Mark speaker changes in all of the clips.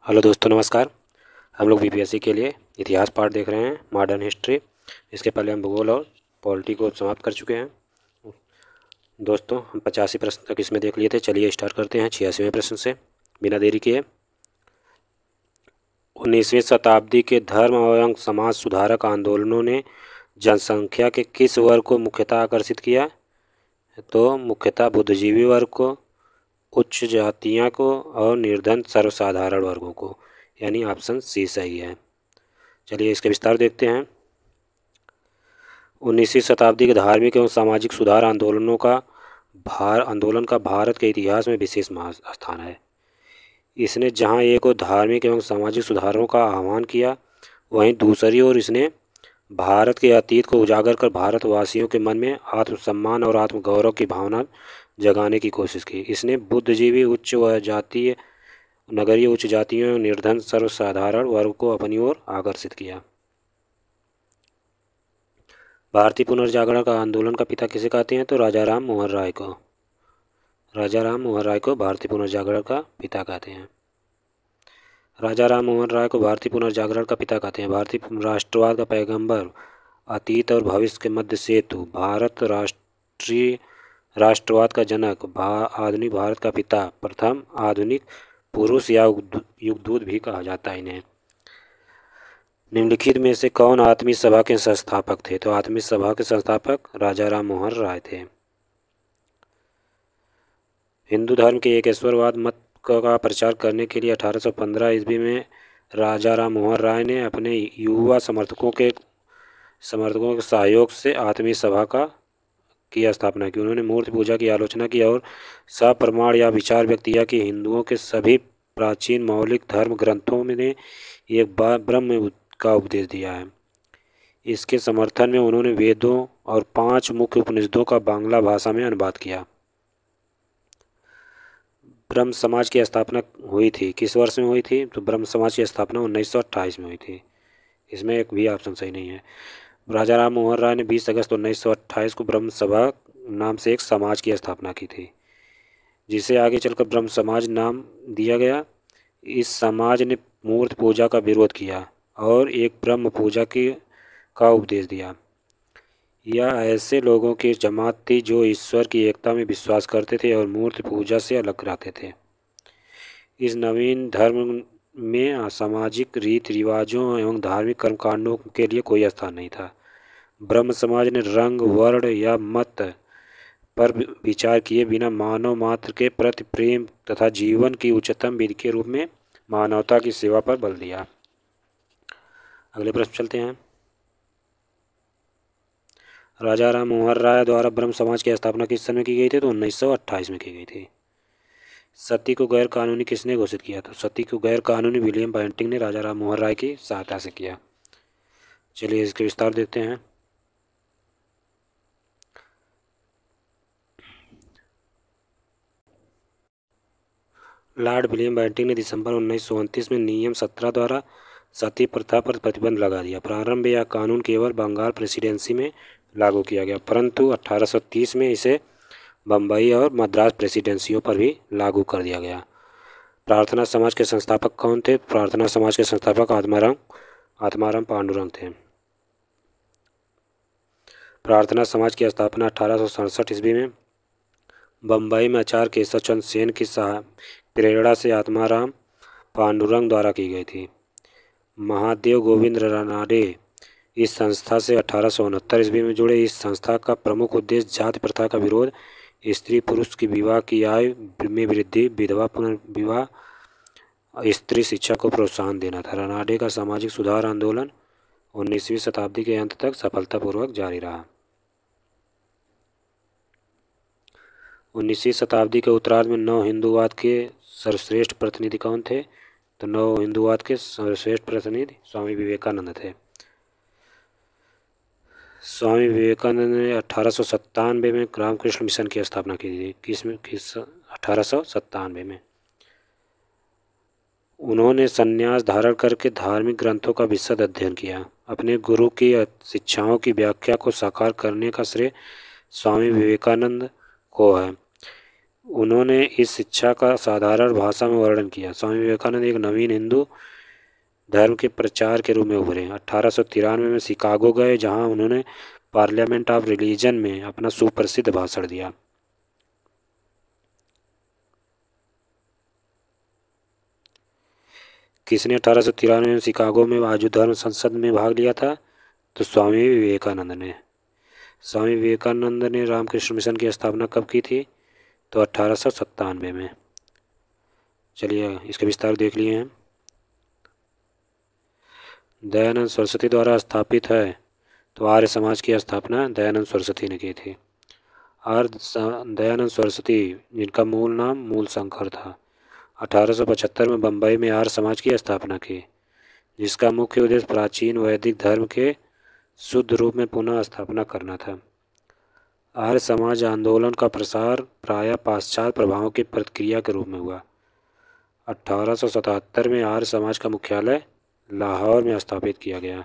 Speaker 1: Hello दोस्तों, नमस्कार। हम लोग बीपीएससी के लिए इतिहास पाठ देख रहे हैं, मॉडर्न हिस्ट्री। इसके पहले हम भूगोल और पॉलिटी को समाप्त कर चुके हैं। दोस्तों, हम 85 प्रश्न तक इसमें देख लिए थे। चलिए स्टार्ट करते हैं 86वें प्रश्न से बिना देरी किए। 19वीं शताब्दी के धर्म एवं समाज सुधारक आंदोलनों ने जनसंख्या के किस वर्ग को मुख्यतः आकर्षित किया? तो मुख्यतः बुद्धिजीवी वर्ग को, उच्च जातियाँ को और निर्धन सर्वसाधारण वर्गों को, यानी ऑप्शन सी सही है। चलिए इसके विस्तार देखते हैं। 19वीं शताब्दी के धार्मिक एवं सामाजिक सुधार आंदोलन का भारत के इतिहास में विशेष स्थान है। इसने जहां एक और धार्मिक एवं सामाजिक सुधारों का आह्वान किया, वहीं दूसरी ओर इसने भारत के अतीत को उजागर कर भारतवासियों के मन में आत्मसम्मान और आत्मगौरव की भावना जगाने की कोशिश की। इसने बुद्धिजीवी, उच्च व जातीय, नगरीय उच्च जातियों एवं निर्धन सर्वसाधारण वर्ग को अपनी ओर आकर्षित किया। भारतीय पुनर्जागरण का आंदोलन का पिता किसे कहते हैं? तो राजा राम मोहन राय को। राजा राम मोहन राय को भारतीय पुनर्जागरण का पिता कहते हैं। राजा राम मोहन राय को भारतीय पुनर्जागरण का पिता कहते हैं। भारतीय राष्ट्रवाद का पैगंबर, अतीत और भविष्य के मध्य सेतु, भारत राष्ट्रीय राष्ट्रवाद का जनक, आधुनिक भारत का पिता, प्रथम आधुनिक पुरुष या युगदूत भी कहा जाता है इन्हें। निम्नलिखित में से कौन आत्मीय सभा के संस्थापक थे? तो आत्मीय सभा के संस्थापक राजा राम मोहन राय थे। हिंदू धर्म के एकेश्वरवाद मत का प्रचार करने के लिए 1815 ईस्वी में राजा राम मोहन राय ने अपने युवा समर्थकों के सहयोग से आत्मीय सभा की स्थापना की। उन्होंने मूर्ति पूजा की आलोचना की और सप्रमाण या विचार व्यक्त किया कि हिंदुओं के सभी प्राचीन मौलिक धर्म ग्रंथों में ने एक ब्रह्म का उपदेश दिया है। इसके समर्थन में उन्होंने वेदों और 5 मुख्य उपनिषदों का बांग्ला भाषा में अनुवाद किया। ब्रह्म समाज की स्थापना हुई थी, किस वर्ष में हुई थी? तो ब्रह्म समाज की स्थापना 1928 में हुई थी। इसमें एक भी ऑप्शन सही नहीं है। राजा राम मोहन राय ने 20 अगस्त 1928 को ब्रह्म सभा नाम से एक समाज की स्थापना की थी, जिसे आगे चलकर ब्रह्म समाज नाम दिया गया। इस समाज ने मूर्ति पूजा का विरोध किया और एक ब्रह्म पूजा का उपदेश दिया। यह ऐसे लोगों की जमात थी जो ईश्वर की एकता में विश्वास करते थे और मूर्ति पूजा से अलग रहते थे। इस नवीन धर्म में असामाजिक रीति रिवाजों एवं धार्मिक कर्मकांडों के लिए कोई स्थान नहीं था। ब्रह्म समाज ने रंग, वर्ण या मत पर विचार किए बिना मानव मात्र के प्रति प्रेम तथा जीवन की उच्चतम विधि के रूप में मानवता की सेवा पर बल दिया। अगले प्रश्न चलते हैं। राजा राम मोहन राय द्वारा ब्रह्म समाज की स्थापना किस समय की गई थी? तो 1928 में की गई थी। सती को गैर कानूनी किसने घोषित किया? तो सती को गैर कानूनी विलियम बेंटिंक ने राजा राम मोहन राय की सहायता से किया। चलिए इसके विस्तार देते हैं। लॉर्ड विलियम बेंटिंक ने दिसंबर 1929 में नियम 17 द्वारा सती प्रथा पर प्रतिबंध लगा दिया। प्रारंभ यह कानून केवल बंगाल प्रेसिडेंसी में लागू किया गया, परंतु 1830 में इसे बम्बई और मद्रास प्रेसिडेंसियों पर भी लागू कर दिया गया। प्रार्थना समाज के संस्थापक कौन थे? प्रार्थना समाज के संस्थापक आत्माराम पांडुरंग थे। प्रार्थना समाज की स्थापना 1867 ईस्वी में बम्बई में आचार्य केशव चंद्र सेन की प्रेरणा से आत्माराम पांडुरंग द्वारा की गई थी। महादेव गोविंद रानाडे इस संस्था से 1869 ईस्वी में जुड़े। इस संस्था का प्रमुख उद्देश्य जाति प्रथा का विरोध, स्त्री पुरुष की विवाह की आयु में वृद्धि, विधवा पुनर्विवाह, स्त्री शिक्षा को प्रोत्साहन देना था। रानाडे का सामाजिक सुधार आंदोलन 19वीं शताब्दी के अंत तक सफलतापूर्वक जारी रहा। 19वीं शताब्दी के उत्तरार्ध में नव हिंदूवाद के सर्वश्रेष्ठ प्रतिनिधि कौन थे? तो नव हिंदूवाद के सर्वश्रेष्ठ प्रतिनिधि स्वामी विवेकानंद थे। स्वामी विवेकानंद ने 1897 में रामकृष्ण मिशन की स्थापना की थी। किस 1897 में उन्होंने संन्यास धारण करके धार्मिक ग्रंथों का विशद अध्ययन किया। अपने गुरु की शिक्षाओं की व्याख्या को साकार करने का श्रेय स्वामी विवेकानंद को है। उन्होंने इस शिक्षा का साधारण भाषा में वर्णन किया। स्वामी विवेकानंद एक नवीन हिंदू धर्म के प्रचार के रूप में उभरे। 1893 में शिकागो गए, जहां उन्होंने पार्लियामेंट ऑफ रिलीजन में अपना सुप्रसिद्ध भाषण दिया। किसने 1893 में शिकागो में आर्य धर्म संसद में भाग लिया था? तो स्वामी विवेकानंद ने। स्वामी विवेकानंद ने रामकृष्ण मिशन की स्थापना कब की थी? तो 1897 में। चलिए इसके विस्तार देख लिए हैं। दयानंद सरस्वती द्वारा स्थापित है, तो आर्य समाज की स्थापना दयानंद सरस्वती ने की थी। दयानंद सरस्वती, जिनका मूल नाम मूलशंकर था, 1875 में बम्बई में आर्य समाज की स्थापना की, जिसका मुख्य उद्देश्य प्राचीन वैदिक धर्म के शुद्ध रूप में पुनः स्थापना करना था। आर्य समाज आंदोलन का प्रसार प्रायः पाश्चात्य प्रभावों की प्रतिक्रिया के रूप में हुआ। 1877 में आर्य समाज का मुख्यालय लाहौर में स्थापित किया गया,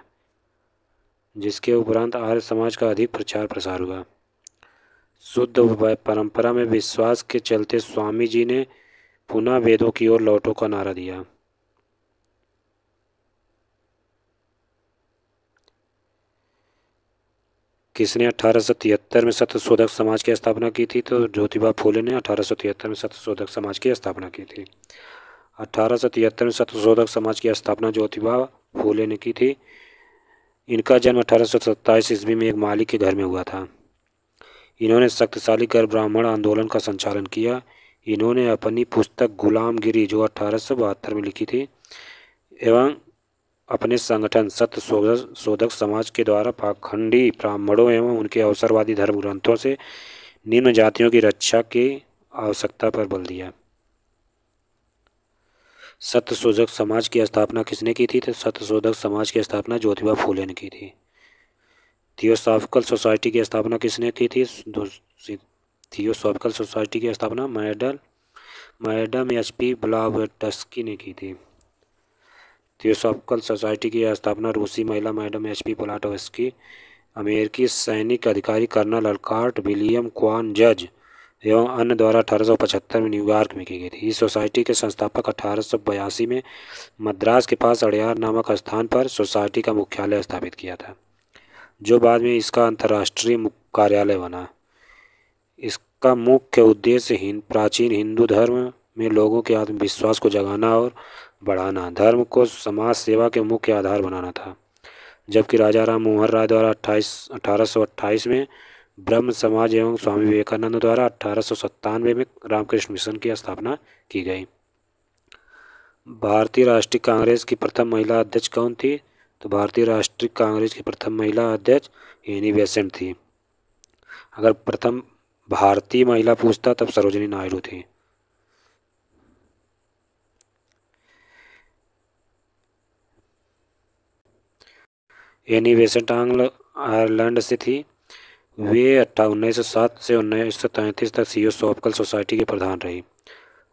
Speaker 1: जिसके उपरांत आर्य समाज का अधिक प्रचार प्रसार हुआ। शुद्ध परंपरा में विश्वास के चलते स्वामी जी ने पुनः वेदों की ओर लौटो का नारा दिया। किसने 1873 में सत्यशोधक समाज की स्थापना की थी? तो ज्योतिबा फूले ने 1873 में सत्यशोधक समाज की स्थापना की थी। 1873 में सत्यशोधक समाज की स्थापना ज्योतिबा फूले ने की थी। इनका जन्म 1827 ईस्वी में एक माली के घर में हुआ था। इन्होंने शक्तिशाली गैर ब्राह्मण आंदोलन का संचालन किया। इन्होंने अपनी पुस्तक गुलामगिरी, जो 1872 में लिखी थी, एवं अपने संगठन सत्यशोधक समाज के द्वारा पाखंडी ब्राह्मणों एवं उनके अवसरवादी धर्म ग्रंथों से निम्न जातियों की रक्षा की आवश्यकता पर बल दिया। सत्यशोधक समाज की स्थापना किसने की थी? तो सत्यशोधक समाज की स्थापना ज्योतिबा फूले ने की थी। थियोसॉफिकल सोसाइटी की स्थापना किसने की थी? थियोसॉफिकल सोसाइटी की स्थापना मैडम एच.पी. ब्लावटस्की ने की थी। थियोसॉफिकल सोसाइटी की स्थापना रूसी महिला मैडम एच.पी. ब्लावटस्की, अमेरिकी सैनिक अधिकारी कर्नल अल्कार्ट विलियम क्वान जज एवं अन्य द्वारा 1875 में न्यूयॉर्क में की गई थी। इस सोसाइटी के संस्थापक 1882 में मद्रास के पास अड़यार नामक स्थान पर सोसाइटी का मुख्यालय स्थापित किया था, जो बाद में इसका अंतर्राष्ट्रीय कार्यालय बना। इसका मुख्य उद्देश्य प्राचीन हिंदू धर्म में लोगों के आत्मविश्वास को जगाना और बढ़ाना, धर्म को समाज सेवा के मुख्य आधार बनाना था। जबकि राजा राम मोहन राय द्वारा 1828 में ब्रह्म समाज एवं स्वामी विवेकानंद द्वारा 1897 में रामकृष्ण मिशन की स्थापना की गई। भारतीय राष्ट्रीय कांग्रेस की प्रथम महिला अध्यक्ष कौन थी? तो भारतीय राष्ट्रीय कांग्रेस की प्रथम महिला अध्यक्ष एनी बेसेंट थी। अगर प्रथम भारतीय महिला पूछता तब सरोजिनी नायडू थी। एनी बेसेंट आंग्ल आयरलैंड से थी। वे 1907 से 1933 तक थियोसॉफिकल सोसाइटी के प्रधान रही।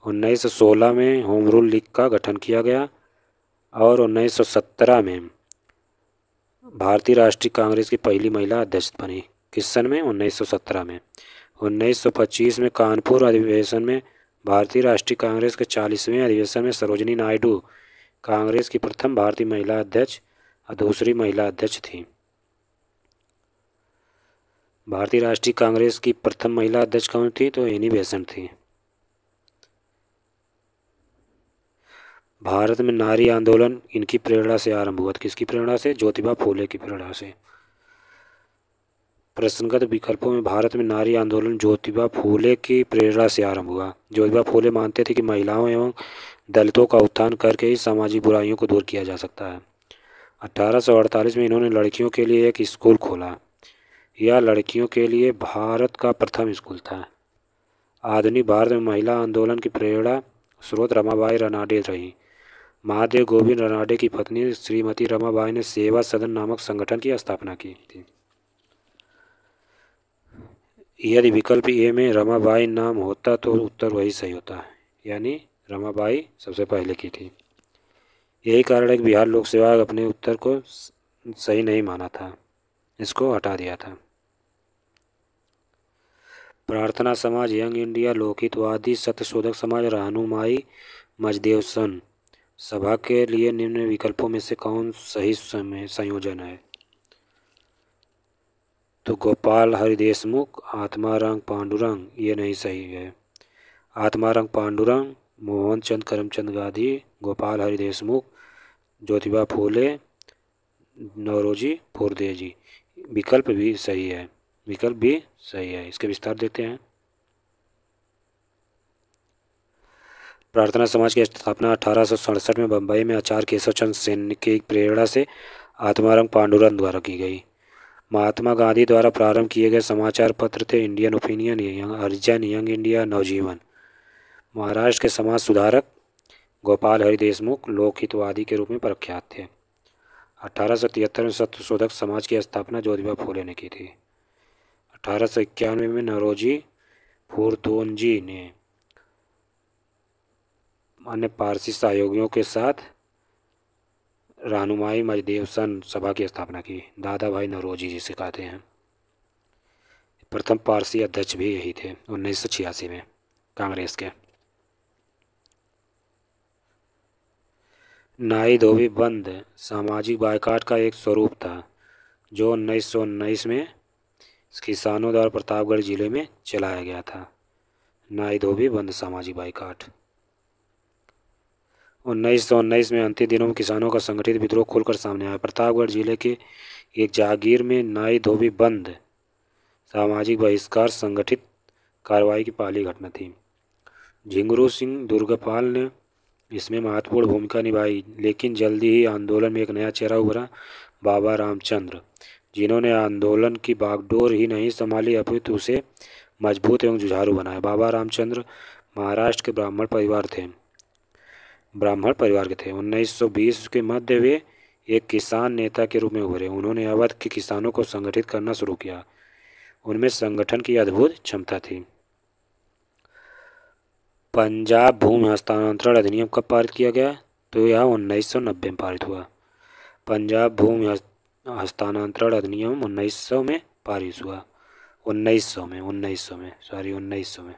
Speaker 1: 1916 में होम रूल लीग का गठन किया गया और 1917 में भारतीय राष्ट्रीय कांग्रेस की पहली महिला अध्यक्ष बनी। किस सन में? 1917 में। 1925 में कानपुर अधिवेशन में भारतीय राष्ट्रीय कांग्रेस के 40वें अधिवेशन में सरोजिनी नायडू कांग्रेस की प्रथम भारतीय महिला अध्यक्ष और दूसरी महिला अध्यक्ष थी। भारतीय राष्ट्रीय कांग्रेस की प्रथम महिला अध्यक्ष कौन थी? तो एनी बेसेंट थी। भारत में नारी आंदोलन इनकी प्रेरणा से आरंभ हुआ। किसकी प्रेरणा से? ज्योतिबा फूले की प्रेरणा से। प्रश्नगत विकल्पों में भारत में नारी आंदोलन ज्योतिबा फूले की प्रेरणा से आरंभ हुआ। ज्योतिबा फूले मानते थे कि महिलाओं एवं दलितों का उत्थान करके ही सामाजिक बुराइयों को दूर किया जा सकता है। 1848 में इन्होंने लड़कियों के लिए एक स्कूल खोला। यह लड़कियों के लिए भारत का प्रथम स्कूल था। आधुनिक भारत में महिला आंदोलन की प्रेरणा स्रोत रमाबाई रनाडे रही। महादेव गोविंद रनाडे की पत्नी श्रीमती रमाबाई ने सेवा सदन नामक संगठन की स्थापना की थी। यदि विकल्प ए में रमाबाई नाम होता तो उत्तर वही सही होता, यानी रमाबाई सबसे पहले की थी। यही कारण है कि बिहार लोक सेवा आयोग अपने उत्तर को सही नहीं माना था, इसको हटा दिया था। प्रार्थना समाज, यंग इंडिया, लोकहितवादी, सत्यशोधक समाज, रहनुमाई मजदेवसन सभा के लिए निम्न विकल्पों में से कौन सही संयोजन है? तो गोपाल हरि देशमुख, आत्माराम पांडुरंग, ये नहीं सही है। आत्माराम पांडुरंग, मोहन चंद करमचंद गांधी, गोपाल हरि देशमुख, ज्योतिबा फूले, नौरोजी फुर्देजी, विकल्प भी सही है। विकल्प भी सही है। इसके विस्तार देते हैं। प्रार्थना समाज की स्थापना 1867 में बम्बई में आचार्य केशव चंद्र सेन की प्रेरणा से आत्माराम पांडुरंग द्वारा की गई। महात्मा गांधी द्वारा प्रारंभ किए गए समाचार पत्र थे इंडियन ओपिनियन, हरिजन, यंग इंडिया, नवजीवन। महाराष्ट्र के समाज सुधारक गोपाल हरि देशमुख लोकहितवादी के रूप में प्रख्यात थे। 1873 में सत्यशोधक समाज की स्थापना ज्योतिबा फूले ने की थी। 1891 में नौरोजी फुर्दोंजी ने अन्य पारसी सहयोगियों के साथ रहनुमाई मजदेवसन सभा की स्थापना की। दादा भाई नौरोजी जिसे कहते हैं। प्रथम पारसी अध्यक्ष भी यही थे 1986 में कांग्रेस के। नाई धोबी बंद सामाजिक बायकॉट का एक स्वरूप था जो 1919 में किसानों द्वारा प्रतापगढ़ जिले में चलाया गया था। नाई धोबी बंद सामाजिक बायकॉट 1919 में अंतिम दिनों में किसानों का संगठित विद्रोह खुलकर सामने आया। प्रतापगढ़ जिले के एक जागीर में नाई धोबी बंद सामाजिक बहिष्कार संगठित कार्रवाई की पहली घटना थी। झिंगुरू सिंह दुर्गपाल ने इसमें महत्वपूर्ण भूमिका निभाई, लेकिन जल्दी ही आंदोलन में एक नया चेहरा उभरा, बाबा रामचंद्र, जिन्होंने आंदोलन की बागडोर ही नहीं संभाली अपितु उसे मजबूत एवं जुझारू बनाया। बाबा रामचंद्र महाराष्ट्र के ब्राह्मण परिवार के थे। 1920 के मध्य वे एक किसान नेता के रूप में उभरे। उन्होंने अवध के किसानों को संगठित करना शुरू किया। उनमें संगठन की अद्भुत क्षमता थी। पंजाब भूमि हस्तांतरण अधिनियम कब पारित किया गया? तो यह 1990 में पारित हुआ। पंजाब भूमि हस्तांतरण अधिनियम 1900 में पारित हुआ। 1900 में।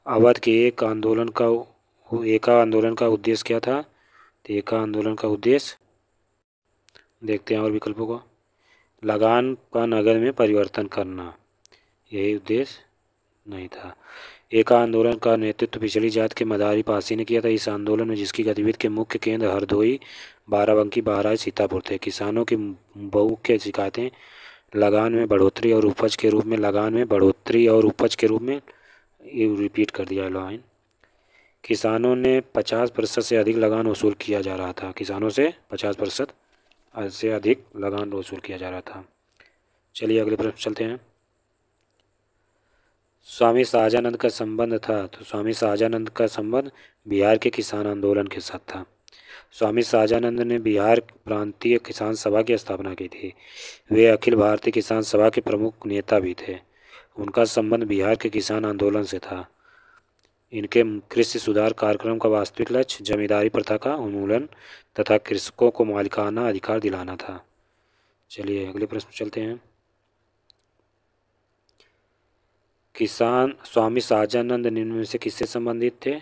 Speaker 1: अवध के एक आंदोलन का उद्देश्य क्या था? तो एका आंदोलन का उद्देश्य देखते हैं और विकल्पों को। लगान का नगद में परिवर्तन करना, यही उद्देश्य नहीं था। एका आंदोलन का नेतृत्व पिछड़ी जात के मदारी पासी ने किया था। इस आंदोलन में जिसकी गतिविधि के मुख्य केंद्र हरदोई, बाराबंकी, बहराइच, सीतापुर थे। किसानों की मुख्य शिकायतें लगान में बढ़ोतरी और उपज के रूप में ये रिपीट कर दिया लाइन। किसानों ने 50% से अधिक लगान वसूल किया जा रहा था। किसानों से 50% से अधिक लगान वसूल किया जा रहा था। चलिए अगले प्रश्न चलते हैं। स्वामी शाहजानंद का संबंध था, तो स्वामी शाहजानंद का संबंध बिहार के किसान आंदोलन के साथ था। स्वामी शाहजानंद ने बिहार प्रांतीय किसान सभा की स्थापना की थी। वे अखिल भारतीय किसान सभा के प्रमुख नेता भी थे। उनका संबंध बिहार के किसान आंदोलन से था। इनके कृषि सुधार कार्यक्रम का वास्तविक लक्ष्य जमींदारी प्रथा का उन्मूलन तथा कृषकों को मालिकाना अधिकार दिलाना था। चलिए अगले प्रश्न चलते हैं। स्वामी शाहजानंद निम्न में से किससे संबंधित थे?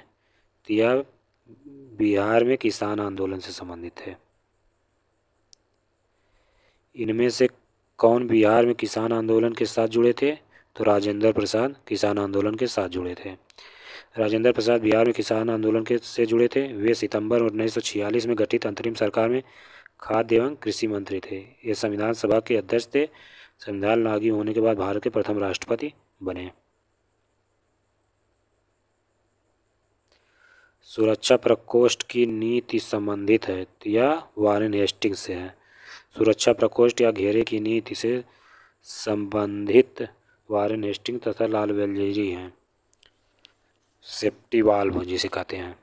Speaker 1: यह बिहार में किसान आंदोलन से संबंधित है। इनमें से कौन बिहार में किसान आंदोलन के साथ जुड़े थे? तो राजेंद्र प्रसाद किसान आंदोलन के साथ जुड़े थे। राजेंद्र प्रसाद बिहार में किसान आंदोलन से जुड़े थे। वे सितंबर 1946 में गठित अंतरिम सरकार में खाद्य एवं कृषि मंत्री थे। ये संविधान सभा के अध्यक्ष थे। संविधान लागू होने के बाद भारत के प्रथम राष्ट्रपति बने। सुरक्षा प्रकोष्ठ की नीति संबंधित है, तो यह वारेन हेस्टिंग्स से है। सुरक्षा प्रकोष्ठ या घेरे की नीति से संबंधित वारेन हेस्टिंग तथा लाल बेल्जेरी हैं। सेफ्टी वाल्व जिसे कहते हैं।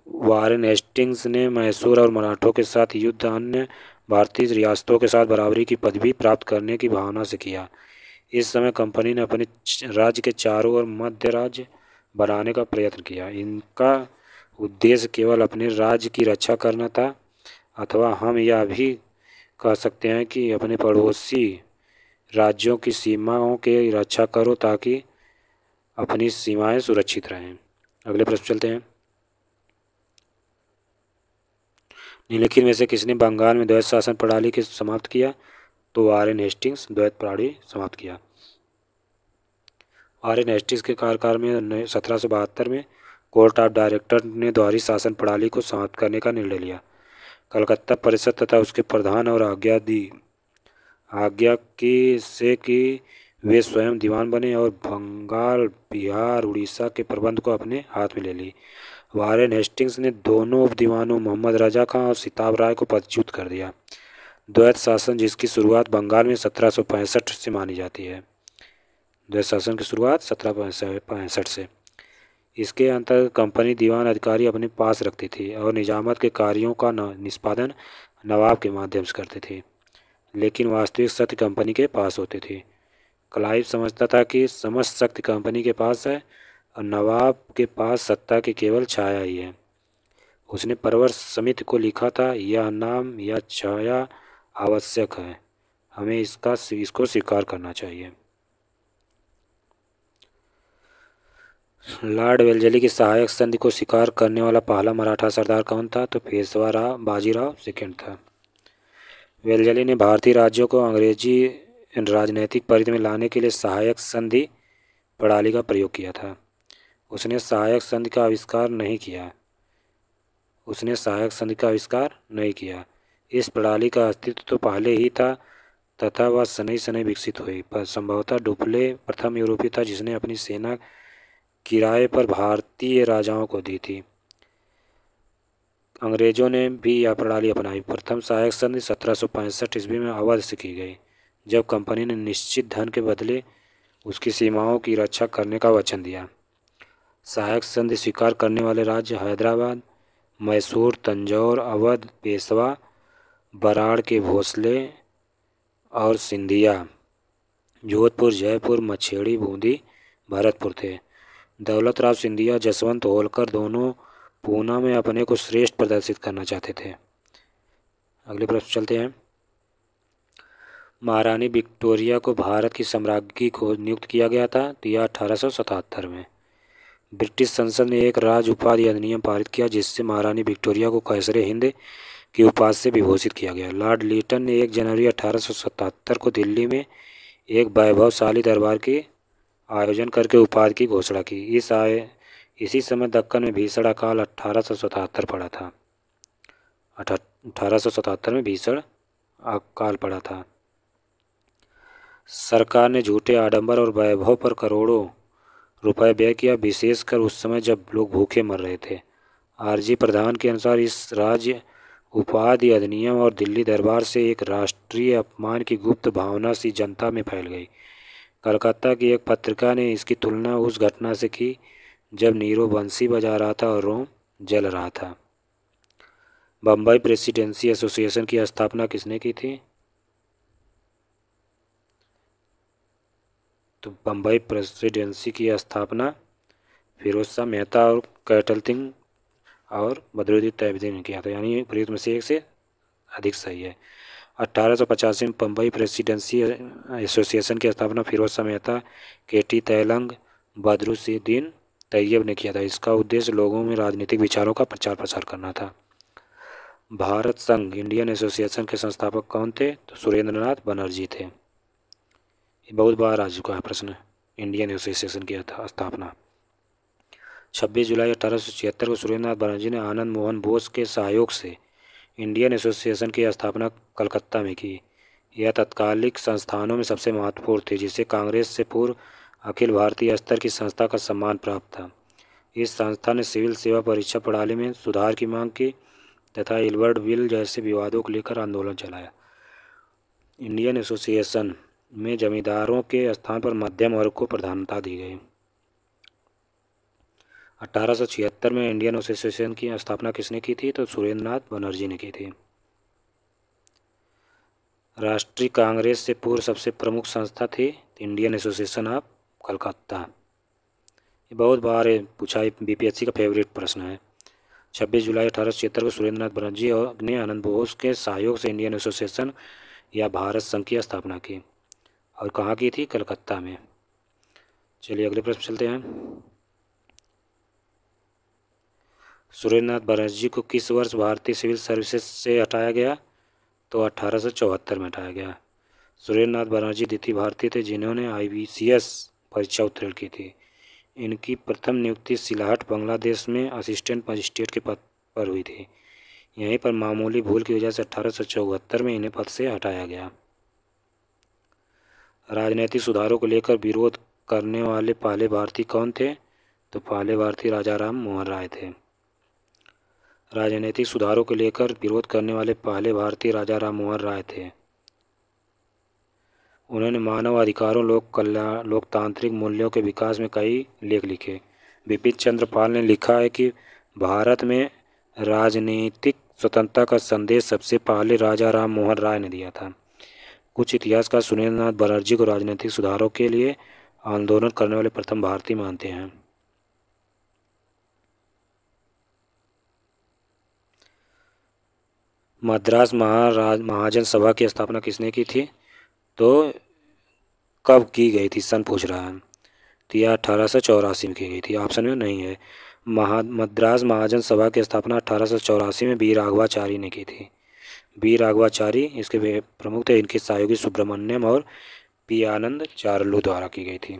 Speaker 1: वारेन हेस्टिंग्स ने मैसूर और मराठों के साथ युद्ध अन्य भारतीय रियासतों के साथ बराबरी की पदवी प्राप्त करने की भावना से किया। इस समय कंपनी ने अपने राज्य के चारों ओर मध्य राज्य बनाने का प्रयत्न किया। इनका उद्देश्य केवल अपने राज्य की रक्षा करना था, अथवा हम यह भी कह सकते हैं कि अपने पड़ोसी राज्यों की सीमाओं की रक्षा करो ताकि अपनी सीमाएं सुरक्षित रहें। अगले प्रश्न चलते हैं। निम्नलिखित में से किसने बंगाल में द्वैत शासन प्रणाली को समाप्त किया? तो वारेन हेस्टिंग्स द्वैत प्रणाली समाप्त किया। वारेन हेस्टिंग्स के कार्यकाल में 1772 में कोर्ट ऑफ डायरेक्टर ने द्वारी शासन प्रणाली को समाप्त करने का निर्णय लिया। कलकत्ता परिषद तथा उसके प्रधान और आज्ञा की से कि वे स्वयं दीवान बने और बंगाल, बिहार, उड़ीसा के प्रबंध को अपने हाथ में ले ली। वारेन हेस्टिंग्स ने दोनों दीवानों मोहम्मद रजा खां और सिताब राय को पदच्युत कर दिया। द्वैत शासन जिसकी शुरुआत बंगाल में 1765 से मानी जाती है। द्वैत शासन की शुरुआत 1765 से। इसके अंतर्गत कंपनी दीवान अधिकारी अपने पास रखती थी और निजामत के कार्यों का निष्पादन नवाब के माध्यम से करते थे, लेकिन वास्तविक शक्ति कंपनी के पास होती थी। क्लाइव समझता था कि समस्त शक्ति कंपनी के पास है और नवाब के पास सत्ता की केवल छाया ही है। उसने परवर समिति को लिखा था, यह नाम या छाया आवश्यक है, हमें इसको स्वीकार करना चाहिए। लॉर्ड वेल्लेस्ली की सहायक संधि को स्वीकार करने वाला पहला मराठा सरदार कौन था? तो पेशवा बाजीराव सेकंड था। वेल्लेस्ली ने भारतीय राज्यों को अंग्रेजी राजनीतिक परिधि में लाने के लिए सहायक संधि प्रणाली का प्रयोग किया था। उसने सहायक संधि का आविष्कार नहीं किया। इस प्रणाली का अस्तित्व तो पहले ही था तथा वह शनै शनै विकसित हुई, पर संभवतः डुप्ले प्रथम यूरोपीय था जिसने अपनी सेना किराए पर भारतीय राजाओं को दी थी। अंग्रेजों ने भी यह प्रणाली अपनाई। प्रथम सहायक संधि 1765 ईस्वी में अवध से की गई, जब कंपनी ने निश्चित धन के बदले उसकी सीमाओं की रक्षा करने का वचन दिया। सहायक संधि स्वीकार करने वाले राज्य हैदराबाद, मैसूर, तंजौर, अवध, पेशवा, बराड़ के भोसले और सिंधिया, जोधपुर, जयपुर, मछेड़ी, बूंदी, भरतपुर थे। दौलत राव सिंधिया, जसवंत होलकर दोनों पूना में अपने को श्रेष्ठ प्रदर्शित करना चाहते थे। अगले प्रश्न चलते हैं। महारानी विक्टोरिया को भारत की सम्राज्ञी को नियुक्त किया गया था, तो यह 1877 में। ब्रिटिश संसद ने एक राज उपाधि अधिनियम पारित किया जिससे महारानी विक्टोरिया को कैसरे हिंद की उपाधि से विभूषित किया गया। लॉर्ड लीटन ने 1 जनवरी 1877 को दिल्ली में एक वैभवशाली दरबार की आयोजन करके उपाधि की घोषणा की। इसी समय दक्कन में भीषण अकाल 1877 पड़ा था। 1877 में भीषण अकाल पड़ा था। सरकार ने झूठे आडंबर और वैभव पर करोड़ों रुपए व्यय किया, विशेषकर उस समय जब लोग भूखे मर रहे थे। आरजी प्रधान के अनुसार इस राज्य उपाधि अधिनियम और दिल्ली दरबार से एक राष्ट्रीय अपमान की गुप्त भावना सी जनता में फैल गई। कलकत्ता की एक पत्रिका ने इसकी तुलना उस घटना से की जब नीरो बंसी बजा रहा था और रोम जल रहा था। बम्बई प्रेसिडेंसी एसोसिएशन की स्थापना किसने की थी? तो बम्बई प्रेसिडेंसी की स्थापना फिरोज शाह मेहता और कैटलथिंग और बदरुद्दीन तैयबी ने किया था, यानी प्रयुक्त में से एक से अधिक सही है। 1885 में बम्बई प्रेसिडेंसी एसोसिएशन की स्थापना फिरोज शाह मेहता, केटी तैलंग, बदरुद्दीन तैयब ने किया था। इसका उद्देश्य लोगों में राजनीतिक विचारों का प्रचार प्रसार करना था। भारत संघ इंडियन एसोसिएशन के संस्थापक कौन थे? तो सुरेंद्रनाथ बनर्जी थे। ये बहुत बार आ चुका है प्रश्न। इंडियन एसोसिएशन की स्थापना 26 जुलाई 1876 को सुरेंद्रनाथ बनर्जी ने आनंद मोहन बोस के सहयोग से इंडियन एसोसिएशन की स्थापना कलकत्ता में की। यह तत्कालिक संस्थानों में सबसे महत्वपूर्ण थी, जिसे कांग्रेस से पूर्व अखिल भारतीय स्तर की संस्था का सम्मान प्राप्त था। इस संस्था ने सिविल सेवा परीक्षा प्रणाली में सुधार की मांग की तथा इलवर्ड विल जैसे विवादों को लेकर आंदोलन चलाया। इंडियन एसोसिएशन में जमींदारों के स्थान पर मध्यम वर्ग को प्रधानता दी गई। 1876 में इंडियन एसोसिएशन की स्थापना किसने की थी? तो सुरेंद्रनाथ बनर्जी ने की थी। राष्ट्रीय कांग्रेस से पूर्व सबसे प्रमुख संस्था थी इंडियन एसोसिएशन ऑफ कलकत्ता। ये बहुत बार पूछा, बीपीएससी का फेवरेट प्रश्न है। 26 जुलाई 1876 को सुरेंद्र नाथ बनर्जी ने आनंद बोस के सहयोग से इंडियन एसोसिएशन या भारत संघ की स्थापना की, और कहाँ की थी? कलकत्ता में। चलिए अगले प्रश्न चलते हैं। सुरेंद्र नाथ बनर्जी को किस वर्ष भारतीय सिविल सर्विसेज से हटाया गया? तो 1874 में हटाया गया। सुरेंद्र नाथ बनर्जी द्वितीय भारतीय थे जिन्होंने IBCS परीक्षा उत्तीर्ण की थी। इनकी प्रथम नियुक्ति सिलाहट बांग्लादेश में असिस्टेंट मजिस्ट्रेट के पद पर हुई थी। यहीं पर मामूली भूल की वजह से 1874 में इन्हें पद से हटाया गया। राजनीतिक सुधारों को लेकर विरोध करने वाले पहले भारतीय कौन थे? तो पहले भारतीय राजा राम मोहन राय थे। राजनीतिक सुधारों को लेकर विरोध करने वाले पहले भारतीय राजा राम मोहन राय थे। उन्होंने मानव अधिकारों, लोक कल्याण, लोकतांत्रिक मूल्यों के विकास में कई लेख लिखे। बिपिन चंद्र पाल ने लिखा है कि भारत में राजनीतिक स्वतंत्रता का संदेश सबसे पहले राजा राम मोहन राय ने दिया था। कुछ इतिहासकार सुरेंद्र नाथ बनर्जी को राजनीतिक सुधारों के लिए आंदोलन करने वाले प्रथम भारतीय मानते हैं। मद्रास महाजन सभा की स्थापना किसने की थी? तो कब की गई थी? सन पूछ रहा है। तो यह 1884 में की गई थी। ऑप्शन में नहीं है। मद्रास महाजन सभा की स्थापना 1884 में बी राघवाचारी ने की थी। बी राघवाचारी इसके प्रमुख थे। इनके सहयोगी सुब्रमण्यम और पी आनंद चारलू द्वारा की गई थी।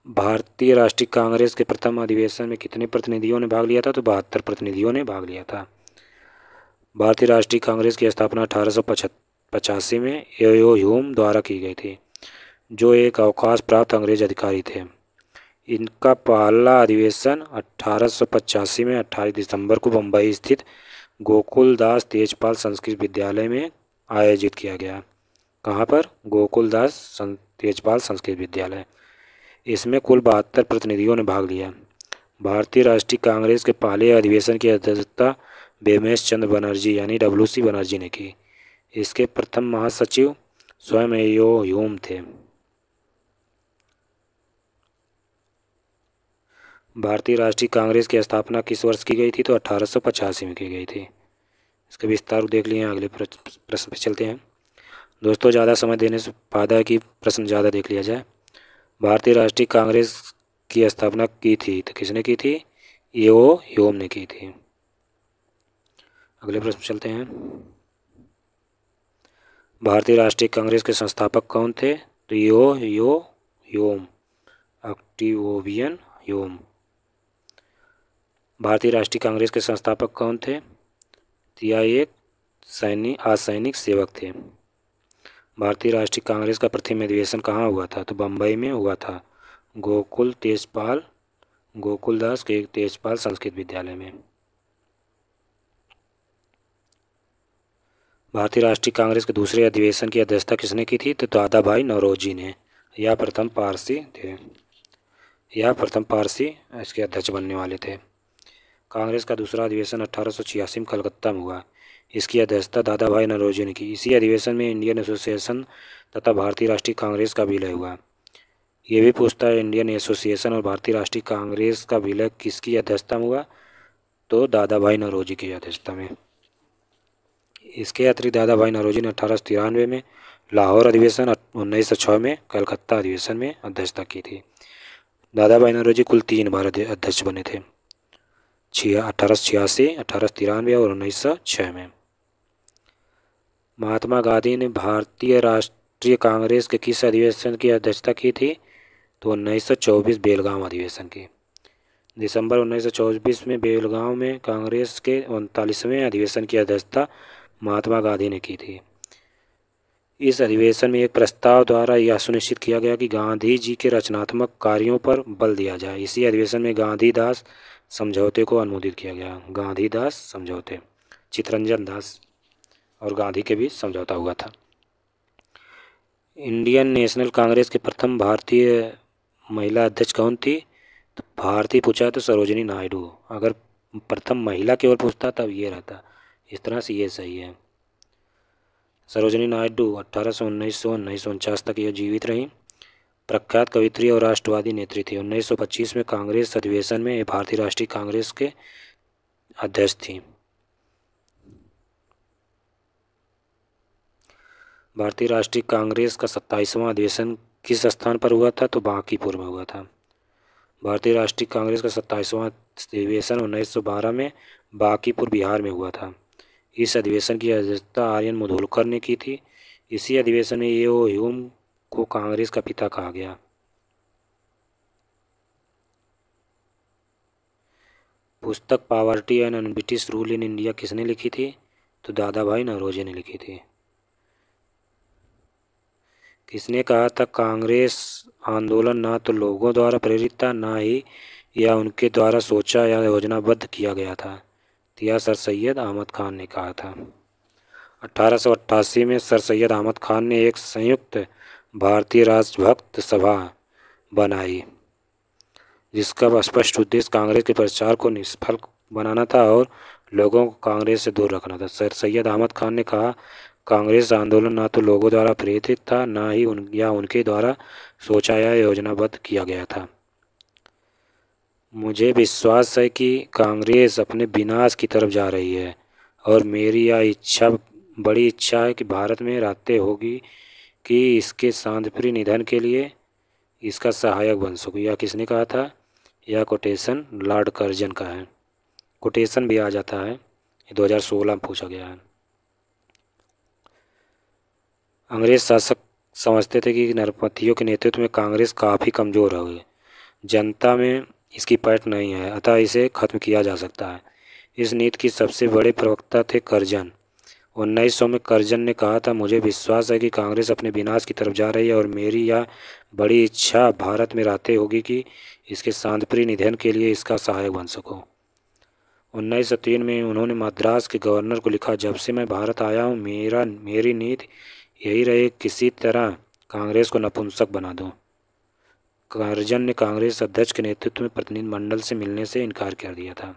Speaker 1: भारतीय राष्ट्रीय कांग्रेस के प्रथम अधिवेशन में कितने प्रतिनिधियों ने भाग लिया था? तो 72 प्रतिनिधियों ने भाग लिया था। भारतीय राष्ट्रीय कांग्रेस की स्थापना 1885 में यो ह्यूम द्वारा की गई थी, जो एक अवकाश प्राप्त अंग्रेज अधिकारी थे। इनका पहला अधिवेशन 1885 में 28 दिसंबर को मुंबई स्थित गोकुलदास तेजपाल संस्कृत विद्यालय में आयोजित किया गया। कहाँ पर? गोकुलदास तेजपाल संस्कृत विद्यालय। इसमें कुल 72 प्रतिनिधियों ने भाग लिया। भारतीय राष्ट्रीय कांग्रेस के पहले अधिवेशन की अध्यक्षता बेमेश चंद्र बनर्जी यानी WC बनर्जी ने की। इसके प्रथम महासचिव स्वयं यो ह्यूम थे। भारतीय राष्ट्रीय कांग्रेस की स्थापना किस वर्ष की गई थी? तो 1885 में की गई थी। इसका विस्तार देख लिए। अगले प्रश्न पे चलते हैं। दोस्तों, ज़्यादा समय देने से फायदा है कि प्रश्न ज़्यादा देख लिया जाए। भारतीय राष्ट्रीय कांग्रेस की स्थापना की थी तो किसने की थी? यो ह्यूम ने की थी। अगले प्रश्न चलते हैं। भारतीय राष्ट्रीय कांग्रेस के संस्थापक कौन थे? तो यो ह्यूम, ऑक्टेवियन ह्यूम। भारतीय राष्ट्रीय कांग्रेस के संस्थापक कौन थे? यह एक असैनिक सेवक थे। भारतीय राष्ट्रीय कांग्रेस का प्रथम अधिवेशन कहाँ हुआ था? तो बम्बई में हुआ था, गोकुलदास के तेजपाल संस्कृत विद्यालय में। भारतीय राष्ट्रीय कांग्रेस के दूसरे अधिवेशन की अध्यक्षता किसने की थी? तो दादा भाई नौरोजी ने। यह प्रथम पारसी थे। यह प्रथम पारसी इसके अध्यक्ष बनने वाले थे। कांग्रेस का दूसरा अधिवेशन 1886 में कलकत्ता में हुआ। इसकी अध्यक्षता दादा भाई नौरोजी ने की। इसी अधिवेशन में इंडियन एसोसिएशन तथा भारतीय राष्ट्रीय कांग्रेस का विलय हुआ। ये भी पूछता है इंडियन एसोसिएशन और भारतीय राष्ट्रीय कांग्रेस का विलय किसकी अध्यक्षता में हुआ? तो दादा भाई नौरोजी की अध्यक्षता में। इसके अतिरिक्त दादा भाई नौरोजी ने 1893 में लाहौर अधिवेशन, 1906 में कलकत्ता अधिवेशन में अध्यक्षता की थी। दादा भाई नौरोजी कुल 3 बार अध्यक्ष बने थे, 1886, 1893 और 1906 में। महात्मा गांधी ने भारतीय राष्ट्रीय कांग्रेस के किस अधिवेशन की अध्यक्षता की थी? तो 1924 बेलगांव अधिवेशन की। दिसंबर 1924 में बेलगांव में कांग्रेस के 39वें अधिवेशन की अध्यक्षता महात्मा गांधी ने की थी। इस अधिवेशन में एक प्रस्ताव द्वारा यह सुनिश्चित किया गया कि गांधी जी के रचनात्मक कार्यों पर बल दिया जाए। इसी अधिवेशन में गांधीदास समझौते को अनुमोदित किया गया। गांधीदास समझौते, चित्तरंजन दास और गांधी के बीच समझौता हुआ था। इंडियन नेशनल कांग्रेस के प्रथम भारतीय महिला अध्यक्ष कौन थी? तो भारतीय पूछा तो सरोजिनी नायडू। अगर प्रथम महिला की ओर पूछता तब ये रहता। इस तरह से ये सही है। सरोजिनी नायडू 1819 से 1949 तक ये जीवित रहीं। प्रख्यात कवित्री और राष्ट्रवादी नेत्री थी। 1925 में कांग्रेस अधिवेशन में भारतीय राष्ट्रीय कांग्रेस के अध्यक्ष थी। भारतीय राष्ट्रीय कांग्रेस का 27वां अधिवेशन किस स्थान पर हुआ था? तो बांकीपुर में हुआ था। भारतीय राष्ट्रीय कांग्रेस का 27वां अधिवेशन 1912 में बांकीपुर बिहार में हुआ था। इस अधिवेशन की अध्यक्षता आर्यन मुधोलकर ने की थी। इसी अधिवेशन में येओ ह्यूम को कांग्रेस का पिता कहा गया। पुस्तक poverty and British rule in India किसने लिखी थी? तो दादा भाई नौरोजी ने लिखी थी। किसने कहा था कांग्रेस आंदोलन ना तो लोगों द्वारा प्रेरित था, ना ही यह उनके द्वारा सोचा या योजनाबद्ध किया गया था? तो यह सर सैयद अहमद खान ने कहा था। 1888 में सर सैयद अहमद खान ने एक संयुक्त भारतीय राष्ट्रभक्त सभा बनाई, जिसका स्पष्ट उद्देश्य कांग्रेस के प्रचार को निष्फल बनाना था और लोगों को कांग्रेस से दूर रखना था। सर सैयद अहमद खान ने कहा कांग्रेस आंदोलन ना तो लोगों द्वारा प्रेरित था, ना ही उनके द्वारा सोचा या योजनाबद्ध किया गया था। मुझे विश्वास है कि कांग्रेस अपने विनाश की तरफ जा रही है और मेरी यह बड़ी इच्छा है कि भारत में रहते होगी कि इसके शांतिप्रिय निधन के लिए इसका सहायक बन सकूं। यह किसने कहा था? यह कोटेशन लॉर्ड कर्जन का है। कोटेशन भी आ जाता है, ये 2016 में पूछा गया है। अंग्रेज शासक समझते थे कि नरपतियों के नेतृत्व में कांग्रेस काफ़ी कमज़ोर हो गई, जनता में इसकी पैठ नहीं है, अतः इसे खत्म किया जा सकता है। इस नीति की सबसे बड़े प्रवक्ता थे कर्जन। 1900 में कर्जन ने कहा था मुझे विश्वास है कि कांग्रेस अपने विनाश की तरफ जा रही है और मेरी यह बड़ी इच्छा भारत में रहते होगी कि इसके शांतिप्रिय निधन के लिए इसका सहायक बन सकूं। 1903 में उन्होंने मद्रास के गवर्नर को लिखा जब से मैं भारत आया हूँ मेरी नीति यही रही किसी तरह कांग्रेस को नपुंसक बना दूं। कर्जन ने कांग्रेस अध्यक्ष के नेतृत्व में प्रतिनिधिमंडल से मिलने से इनकार कर दिया था।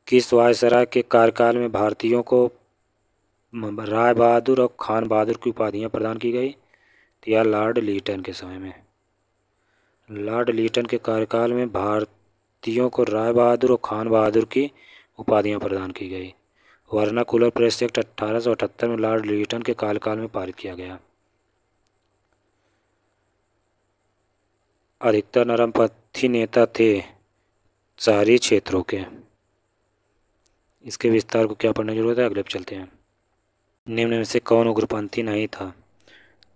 Speaker 1: किस वायसराय के कार्यकाल में भारतीयों को राय बहादुर और खान बहादुर की उपाधियां प्रदान की गई? तो यह लॉर्ड लीटन के समय में। लॉर्ड लीटन के कार्यकाल में भारतीयों को राय बहादुर और खान बहादुर की उपाधियां प्रदान की गई। वर्नाकुलर प्रेस एक्ट 1878 में लॉर्ड लीटन के कार्यकाल में पारित किया गया। अधिकतर नरमपंथी नेता थे शहरी क्षेत्रों के। इसके विस्तार को क्या पढ़ने की जरूरत है? अगले पे चलते हैं। निम्न में से कौन उग्रपंथी नहीं था?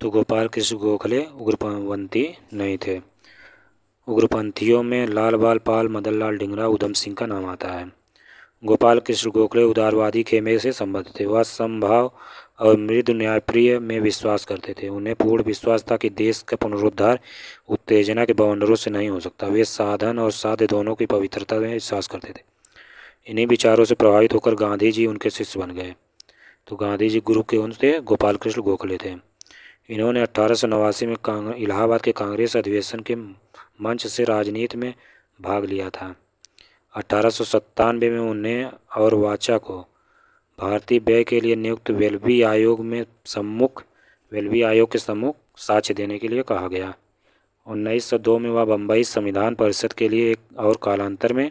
Speaker 1: तो गोपाल कृष्ण गोखले उग्रपंथी नहीं थे। उग्रपंथियों में लाल बाल पाल, मदन लाल ढींगरा, उधम सिंह का नाम आता है। गोपाल कृष्ण गोखले उदारवादी खेमे से संबद्ध थे। वह समभाव और मृदु न्यायप्रिय में विश्वास करते थे। उन्हें पूर्ण विश्वास था कि देश का पुनरुद्धार उत्तेजना के बवंडरों से नहीं हो सकता। वे साधन और साध्य दोनों की पवित्रता में विश्वास करते थे। इन्हीं विचारों से प्रभावित होकर गांधी जी उनके शिष्य बन गए। तो गांधी जी गुरु के उनसे गोपाल कृष्ण गोखले थे। इन्होंने 1889 में इलाहाबाद के कांग्रेस अधिवेशन के मंच से राजनीति में भाग लिया था। 1897 में उन्हें और वाचा को भारतीय व्यय के लिए नियुक्त वेल्बी आयोग के सम्मुख साक्ष्य देने के लिए कहा गया। 1902 में वह बम्बई संविधान परिषद के लिए और कालांतर में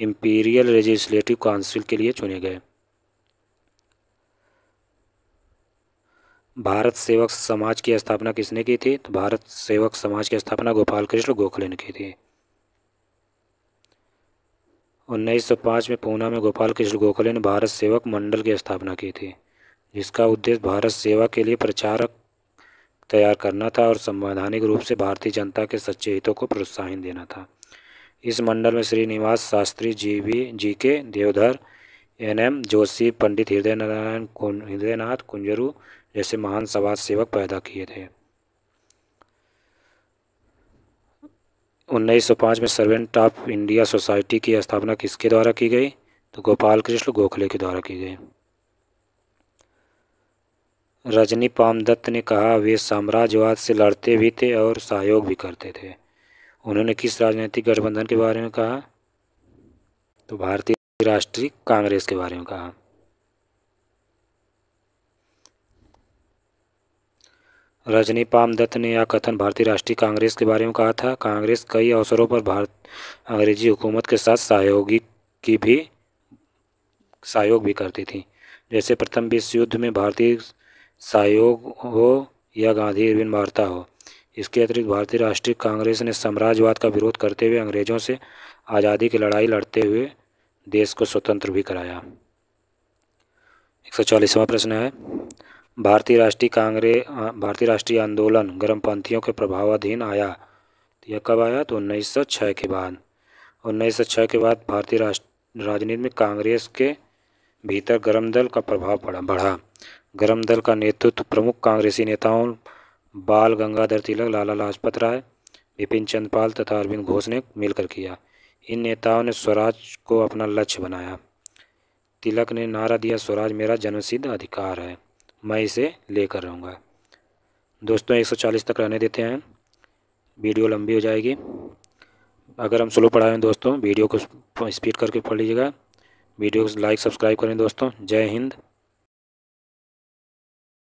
Speaker 1: इंपीरियल लेजिस्लेटिव काउंसिल के लिए चुने गए। भारत सेवक समाज की स्थापना किसने की थी? तो भारत सेवक समाज की स्थापना गोपाल कृष्ण गोखले ने की थी। 1905 में पूना में गोपाल कृष्ण गोखले ने भारत सेवक मंडल की स्थापना की थी, जिसका उद्देश्य भारत सेवा के लिए प्रचारक तैयार करना था और संवैधानिक रूप से भारतीय जनता के सच्चे हितों को प्रोत्साहन देना था। इस मंडल में श्रीनिवास शास्त्री जी के देवधर, NM जोशी, पंडित हृदयनाथ कुंजरू जैसे महान समाज सेवक पैदा किए थे। 1905 में सर्वेंट ऑफ इंडिया सोसाइटी की स्थापना किसके द्वारा की गई? तो गोपाल कृष्ण गोखले के द्वारा की गई। रजनी पामदत्त ने कहा वे साम्राज्यवाद से लड़ते भी थे और सहयोग भी करते थे। उन्होंने किस राजनीतिक गठबंधन के बारे में कहा? तो भारतीय राष्ट्रीय कांग्रेस के बारे में कहा। रजनी पाम दत्त ने यह कथन भारतीय राष्ट्रीय कांग्रेस के बारे में कहा था। कांग्रेस कई अवसरों पर अंग्रेजी हुकूमत के साथ सहयोग भी करती थी, जैसे प्रथम विश्व युद्ध में भारतीय सहयोग हो या गांधी इरविन वार्ता हो। इसके अतिरिक्त भारतीय राष्ट्रीय कांग्रेस ने साम्राज्यवाद का विरोध करते हुए अंग्रेजों से आज़ादी की लड़ाई लड़ते हुए देश को स्वतंत्र भी कराया। 140वां प्रश्न है, भारतीय राष्ट्रीय आंदोलन गर्मपंथियों के प्रभावाधीन आया। तो यह कब आया? तो 1906 के बाद। 1906 के बाद भारतीय राजनीति में कांग्रेस के भीतर गर्म दल का प्रभाव बढ़ा। गर्म दल का नेतृत्व प्रमुख कांग्रेसी नेताओं बाल गंगाधर तिलक, लाला लाजपत राय, बिपिन चंद्र पाल तथा अरविंद घोष ने मिलकर किया। इन नेताओं ने स्वराज को अपना लक्ष्य बनाया। तिलक ने नारा दिया, स्वराज मेरा जन्मसिद्ध अधिकार है, मैं इसे लेकर रहूँगा। दोस्तों 140 तक रहने देते हैं, वीडियो लंबी हो जाएगी। अगर हम स्लो पढ़ाए हैं दोस्तों, वीडियो को स्पीड करके पढ़ लीजिएगा। वीडियो को लाइक सब्सक्राइब करें दोस्तों। जय हिंद।